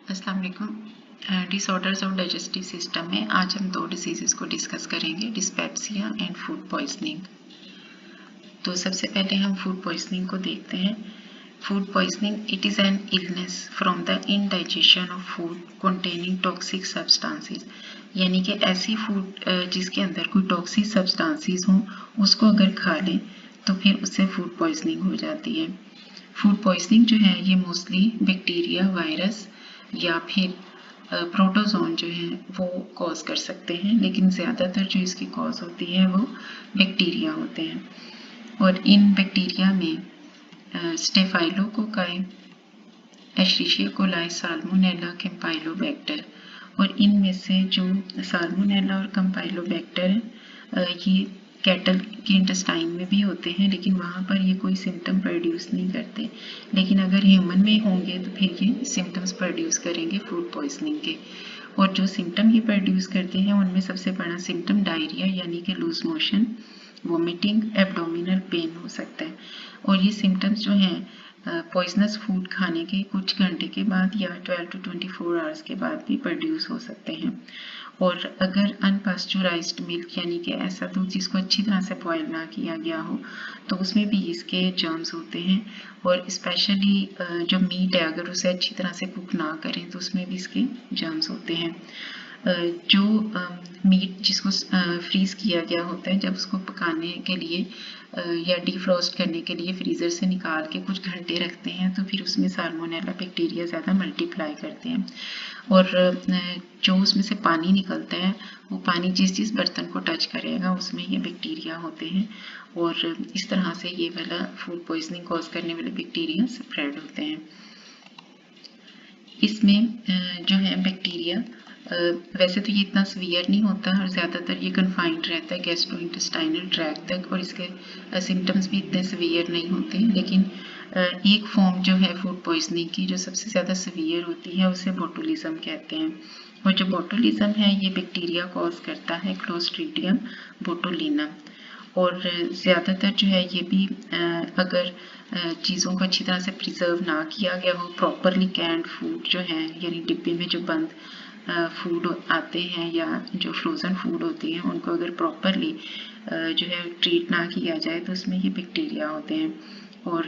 अस्सलाम वालेकुम। Disorders of digestive system में आज हम दो डिसीज़ को डिस्कस करेंगे, डिस्पेप्सिया एंड फूड पॉइजनिंग। तो सबसे पहले हम फूड पॉइजनिंग को देखते हैं। Food poisoning it is an illness from the indigestion of food containing toxic substances, यानी कि ऐसी फूड जिसके अंदर कोई टॉक्सिक सब्सटेंसेस हों उसको अगर खा लें तो फिर उससे फूड पॉइजनिंग हो जाती है। फूड पॉइजनिंग जो है ये मोस्टली बैक्टीरिया, वायरस या फिर प्रोटोजोन जो है वो कॉज कर सकते हैं, लेकिन ज़्यादातर जो इसकी कॉज होती है वो बैक्टीरिया होते हैं। और इन बैक्टीरिया में स्टेफाइलोकोकाई, एश्रिशिया कोलाई, साल्मोनेला, कैम्पाइलोबैक्टर, और इनमें से जो साल्मोनेला और कैम्पाइलोबैक्टर ये कैटल के इंटेस्टाइन में भी होते हैं, लेकिन वहाँ पर ये कोई सिम्टम प्रोड्यूस नहीं करते, लेकिन अगर ह्यूमन में होंगे तो फिर ये सिम्टम्स प्रोड्यूस करेंगे फूड पॉइजनिंग के। और जो सिम्टम ये प्रोड्यूस करते हैं उनमें सबसे बड़ा सिम्टम डायरिया यानी कि loose motion, vomiting, abdominal pain हो सकता है। और ये सिम्टम्स जो हैं पॉइजनस फूड खाने के कुछ घंटे के बाद या 12 to 24 आवर्स के बाद भी प्रोड्यूस हो सकते हैं। और अगर अनपास्चुराइज्ड मिल्क यानी कि ऐसा दूध जिसको अच्छी तरह से बॉयल ना किया गया हो तो उसमें भी इसके जर्म्स होते हैं। और स्पेशली जो मीट है अगर उसे अच्छी तरह से कुक ना करें तो उसमें भी इसके जर्म्स होते हैं। जो मीट जिसको फ्रीज़ किया गया होता है, जब उसको पकाने के लिए या डिफ्रॉस्ट करने के लिए फ्रीज़र से निकाल के कुछ घंटे रखते हैं तो फिर उसमें साल्मोनेला बैक्टीरिया ज़्यादा मल्टीप्लाई करते हैं। और जो उसमें से पानी निकलता है वो पानी जिस जिस बर्तन को टच करेगा उसमें ये बैक्टीरिया होते हैं, और इस तरह से ये वाला फूड पॉइजनिंग कॉज करने वाले बैक्टीरिया स्प्रेड होते हैं। इसमें जो है बैक्टीरिया वैसे तो ये इतना सीवियर नहीं होता और ज़्यादातर ये कन्फाइंड रहता है गैस्ट्रोइंटेस्टाइनल ट्रैक्ट तक, और इसके सिम्टम्स भी इतने सीवियर नहीं होते हैं। लेकिन एक फॉर्म जो है फूड पॉइजनिंग की जो सबसे ज़्यादा सीवियर होती है उसे बोटुलिज्म कहते हैं। और जो बोटुलिज्म है ये बैक्टीरिया कॉज करता है क्लोस्ट्रीडियम बोटुलिनम। और ज़्यादातर जो है ये भी अगर चीज़ों को अच्छी तरह से प्रिजर्व ना किया गया हो, प्रॉपरली कैंड फूड जो है यानी डिब्बे में जो बंद फूड आते हैं या जो फ्रोज़न फूड होती हैं उनको अगर प्रॉपरली जो है ट्रीट ना किया जाए तो उसमें ये बैक्टीरिया होते हैं। और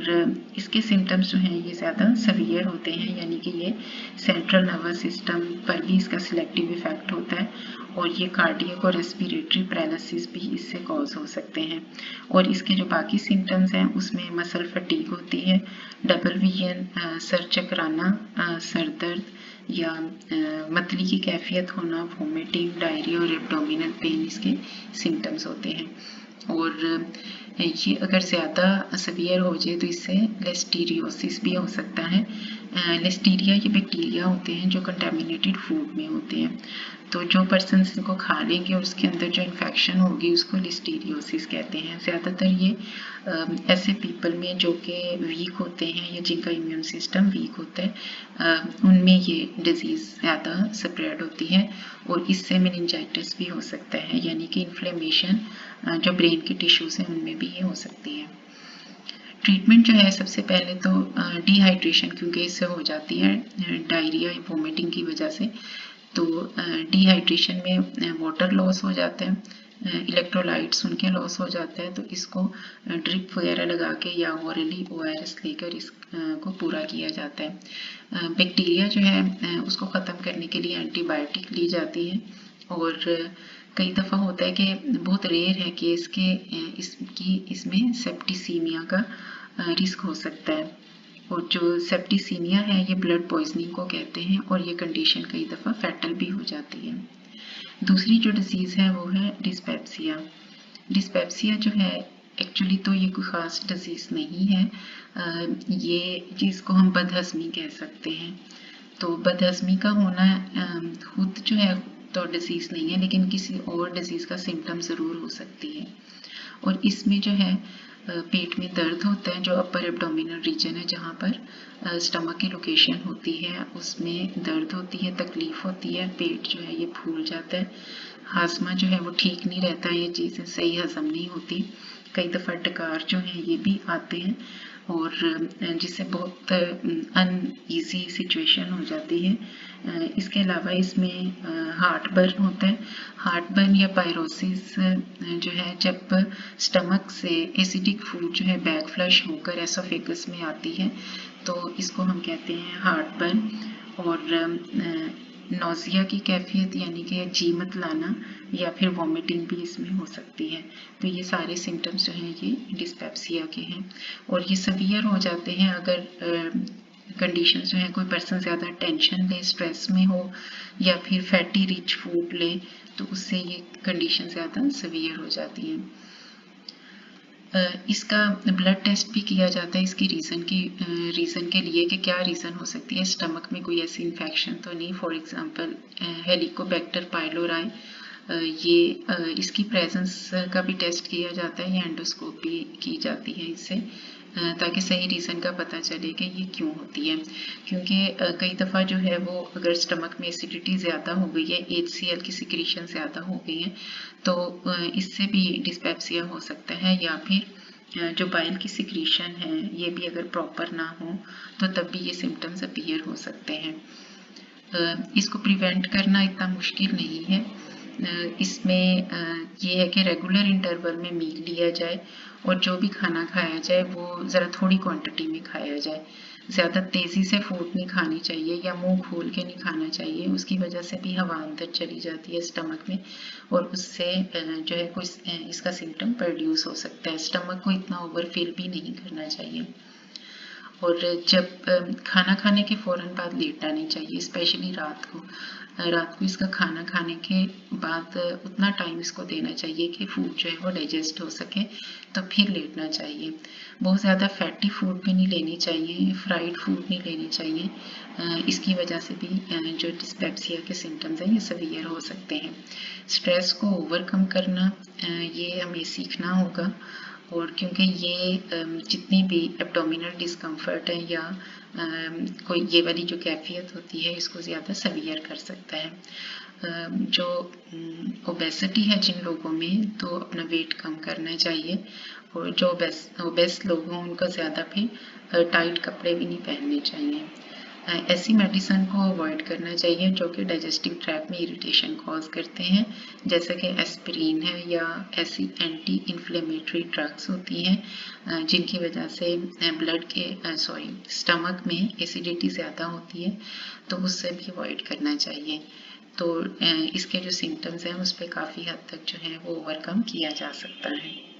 इसके सिम्टम्स जो हैं ये ज़्यादा सवियर होते हैं, यानी कि ये सेंट्रल नर्वस सिस्टम पर भी इसका सिलेक्टिव इफेक्ट होता है, और ये कार्डियक और रेस्पिरेटरी पैरालिसिस भी इससे कॉज हो सकते हैं। और इसके जो बाकी सिम्टम्स हैं उसमें मसल फटीग होती है, डबल विजन, सर चकराना, सर दर्द या मतली की कैफियत होना, वोमिटिंग, डायरिया और एब्डोमिनल पेन इसके सिम्टम्स होते हैं। और ये अगर ज़्यादा सीवियर हो जाए तो इससे लिस्टीरियोसिस भी हो सकता है। लिस्टीरिया ये बैक्टीरिया होते हैं जो कंटेमिनेटेड फूड में होते हैं, तो जो पर्सन इनको खा लेंगे और उसके अंदर जो इन्फेक्शन होगी उसको लिस्टीरियोसिस कहते हैं। ज़्यादातर ये ऐसे पीपल में जो कि वीक होते हैं या जिनका इम्यून सिस्टम वीक होता है उनमें ये डिजीज़ ज़्यादा स्प्रेड होती है, और इससे मेनिंजाइटिस भी हो सकता है, यानी कि इन्फ्लेमेशन जो ब्रेन के टिश्यूज़ हैं उनमें भी ये हो सकती है। ट्रीटमेंट जो है सबसे पहले तो डिहाइड्रेशन, क्योंकि इससे हो जाती है डायरिया वोमिटिंग की वजह से, तो डिहाइड्रेशन में वाटर लॉस हो जाता है, इलेक्ट्रोलाइट्स उनके लॉस हो जाता है, तो इसको ड्रिप वगैरह लगा के या ओरली ORS लेकर इसको पूरा किया जाता है। बैक्टीरिया जो है उसको ख़त्म करने के लिए एंटीबायोटिक ली जाती है, और कई दफ़ा होता है कि बहुत रेयर है कि इसमें सेप्टिसीमिया का रिस्क हो सकता है। और जो सेप्टिसीमिया है ये ब्लड पॉइजनिंग को कहते हैं, और ये कंडीशन कई दफ़ा फैटल भी हो जाती है। दूसरी जो डिजीज़ है वो है डिस्पेप्सिया। डिस्पेप्सिया जो है एक्चुअली तो ये कोई ख़ास डिजीज़ नहीं है, ये जिसको हम बदहज़मी कह सकते हैं। तो बदहज़मी का होना खुद जो है तो डिजीज़ नहीं है, लेकिन किसी और डिजीज़ का सिम्टम ज़रूर हो सकती है। और इसमें जो है पेट में दर्द होता है, जो अपर एब्डोमिनल रीजन है जहाँ पर स्टमक की लोकेशन होती है उसमें दर्द होती है, तकलीफ़ होती है, पेट जो है ये फूल जाता है, हाजमा जो है वो ठीक नहीं रहता है, ये चीज़ें सही हज़म नहीं होती, कई दफ़ा डकार जो हैं ये भी आते हैं, और जिससे बहुत अनईजी सिचुएशन हो जाती है। इसके अलावा इसमें हार्ट बर्न होता है। हार्ट बर्न या पायरोसिस जो है जब स्टमक से एसिडिक फूड जो है बैक फ्लश होकर एसोफेगस में आती है तो इसको हम कहते हैं हार्ट बर्न। और नौजिया की कैफियत यानी कि जी मत लाना या फिर वॉमिटिंग भी इसमें हो सकती है। तो ये सारे सिम्टम्स जो हैं ये डिस्पेप्सिया के हैं और ये सवियर हो जाते हैं अगर कंडीशन जो है कोई पर्सन ज़्यादा टेंशन ले, स्ट्रेस में हो या फिर फैटी रिच फूड ले तो उससे ये कंडीशन ज़्यादा सवियर हो जाती है। इसका ब्लड टेस्ट भी किया जाता है इसकी रीज़न के लिए कि क्या रीज़न हो सकती है, स्टमक में कोई ऐसी इन्फेक्शन तो नहीं। फॉर एग्जांपल हेलिकोबैक्टर पाइलोराई, ये इसकी प्रेजेंस का भी टेस्ट किया जाता है या एंडोस्कोपी की जाती है इससे ताकि सही रीज़न का पता चले कि ये क्यों होती है। क्योंकि कई दफ़ा जो है वो अगर स्टमक में एसिडिटी ज़्यादा हो गई है, HCl की सिक्रीशन ज़्यादा हो गई है तो इससे भी डिस्पेप्सिया हो सकता है। या फिर जो बाइल की सिक्रीशन है ये भी अगर प्रॉपर ना हो तो तब भी ये सिम्टम्स अपीयर हो सकते हैं। इसको प्रिवेंट करना इतना मुश्किल नहीं है। इसमें ये है कि रेगुलर इंटरवल में मील लिया जाए और जो भी खाना खाया जाए वो ज़रा थोड़ी क्वांटिटी में खाया जाए। ज़्यादा तेज़ी से फूड नहीं खानी चाहिए या मुंह खोल के नहीं खाना चाहिए, उसकी वजह से भी हवा अंदर चली जाती है स्टमक में और उससे जो है कोई इसका सिम्टम प्रोड्यूस हो सकता है। स्टमक को इतना ओवरफिल भी नहीं करना चाहिए। और जब खाना खाने के फ़ौरन बाद लेटना नहीं चाहिए, स्पेशली रात को। रात को इसका खाना खाने के बाद उतना टाइम इसको देना चाहिए कि फूड जो है वो डाइजेस्ट हो सके तो फिर लेटना चाहिए। बहुत ज़्यादा फैटी फूड भी नहीं लेनी चाहिए, फ्राइड फूड नहीं लेनी चाहिए। इसकी वजह से भी जो डिस्पेप्सिया के सिम्टम्स हैं ये सवियर हो सकते हैं। स्ट्रेस को ओवरकम करना ये हमें सीखना होगा और क्योंकि ये जितनी भी एब्डोमिनल डिस्कम्फर्ट है या कोई ये वाली जो कैफियत होती है इसको ज़्यादा सवियर कर सकता है। जो ओबेसिटी है जिन लोगों में तो अपना वेट कम करना चाहिए और जो ओबेस लोग हों उनको ज़्यादा फिर टाइट कपड़े भी नहीं पहनने चाहिए। ऐसी मेडिसिन को अवॉइड करना चाहिए जो कि डाइजेस्टिव ट्रैक्ट में इरिटेशन कॉज करते हैं, जैसे कि एस्पिरिन है या ऐसी एंटी इन्फ्लेमेटरी ड्रग्स होती हैं जिनकी वजह से ब्लड के स्टमक में एसिडिटी ज़्यादा होती है तो उससे भी अवॉइड करना चाहिए। तो इसके जो सिम्टम्स हैं उस पर काफ़ी हद तक जो है वो ओवरकम किया जा सकता है।